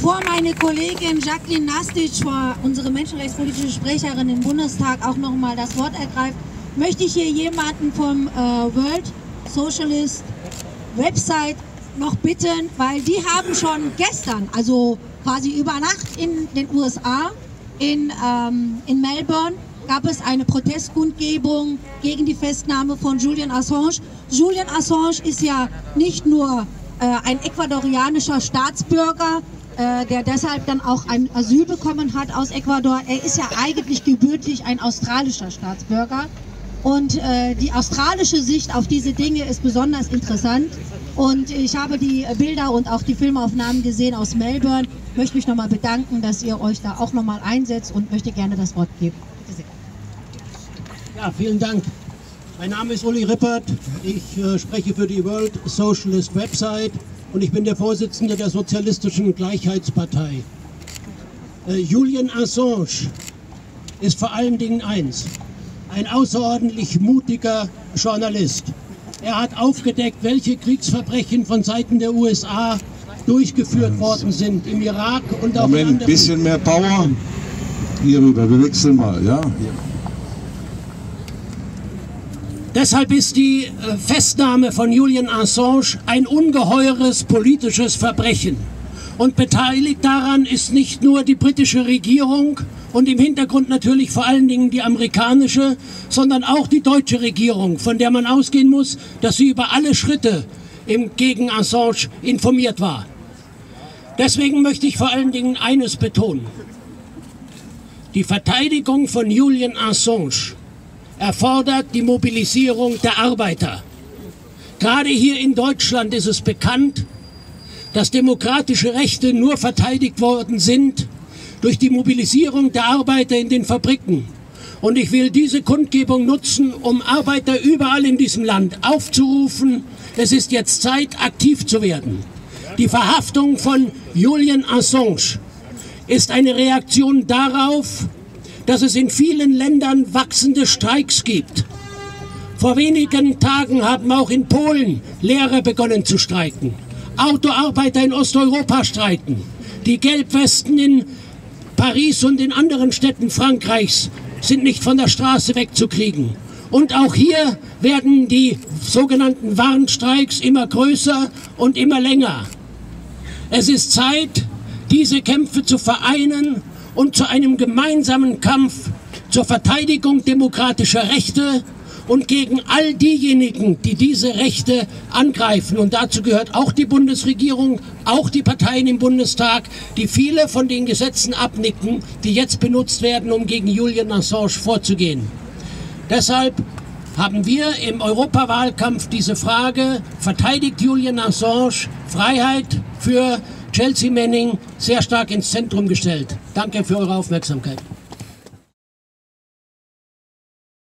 Bevor meine Kollegin Jacqueline Nastic, unsere menschenrechtspolitische Sprecherin im Bundestag, auch noch mal das Wort ergreift, möchte ich hier jemanden vom World Socialist Website noch bitten, weil die haben schon gestern, also quasi über Nacht in den USA, in Melbourne, gab es eine Protestkundgebung gegen die Festnahme von Julian Assange. Julian Assange ist ja nicht nur ein ecuadorianischer Staatsbürger, der deshalb dann auch ein Asyl bekommen hat aus Ecuador. Er ist ja eigentlich gebürtig ein australischer Staatsbürger. Und die australische Sicht auf diese Dinge ist besonders interessant. Und ich habe die Bilder und auch die Filmaufnahmen gesehen aus Melbourne. Ich möchte mich nochmal bedanken, dass ihr euch da auch nochmal einsetzt und möchte gerne das Wort geben. Bitte sehr. Ja, vielen Dank. Mein Name ist Uli Rippert. Ich spreche für die World Socialist Website und ich bin der Vorsitzende der Sozialistischen Gleichheitspartei. Julian Assange ist vor allen Dingen eins: ein außerordentlich mutiger Journalist. Er hat aufgedeckt, welche Kriegsverbrechen von Seiten der USA durchgeführt worden sind im Irak und auch in anderen. Moment, bisschen mehr Power. Hier rüber, wir wechseln mal, ja? Deshalb ist die Festnahme von Julian Assange ein ungeheures politisches Verbrechen. Und beteiligt daran ist nicht nur die britische Regierung und im Hintergrund natürlich vor allen Dingen die amerikanische, sondern auch die deutsche Regierung, von der man ausgehen muss, dass sie über alle Schritte gegen Assange informiert war. Deswegen möchte ich vor allen Dingen eines betonen: Die Verteidigung von Julian Assange erfordert die Mobilisierung der Arbeiter. Gerade hier in Deutschland ist es bekannt, dass demokratische Rechte nur verteidigt worden sind durch die Mobilisierung der Arbeiter in den Fabriken. Und ich will diese Kundgebung nutzen, um Arbeiter überall in diesem Land aufzurufen: Es ist jetzt Zeit, aktiv zu werden. Die Verhaftung von Julian Assange ist eine Reaktion darauf, dass es in vielen Ländern wachsende Streiks gibt. Vor wenigen Tagen haben auch in Polen Lehrer begonnen zu streiken. Autoarbeiter in Osteuropa streiken. Die Gelbwesten in Paris und in anderen Städten Frankreichs sind nicht von der Straße wegzukriegen. Und auch hier werden die sogenannten Warnstreiks immer größer und immer länger. Es ist Zeit, diese Kämpfe zu vereinen und zu einem gemeinsamen Kampf zur Verteidigung demokratischer Rechte und gegen all diejenigen, die diese Rechte angreifen. Und dazu gehört auch die Bundesregierung, auch die Parteien im Bundestag, die viele von den Gesetzen abnicken, die jetzt benutzt werden, um gegen Julian Assange vorzugehen. Deshalb haben wir im Europawahlkampf diese Frage: Verteidigt Julian Assange Freiheit für Chelsea Manning sehr stark ins Zentrum gestellt. Danke für eure Aufmerksamkeit.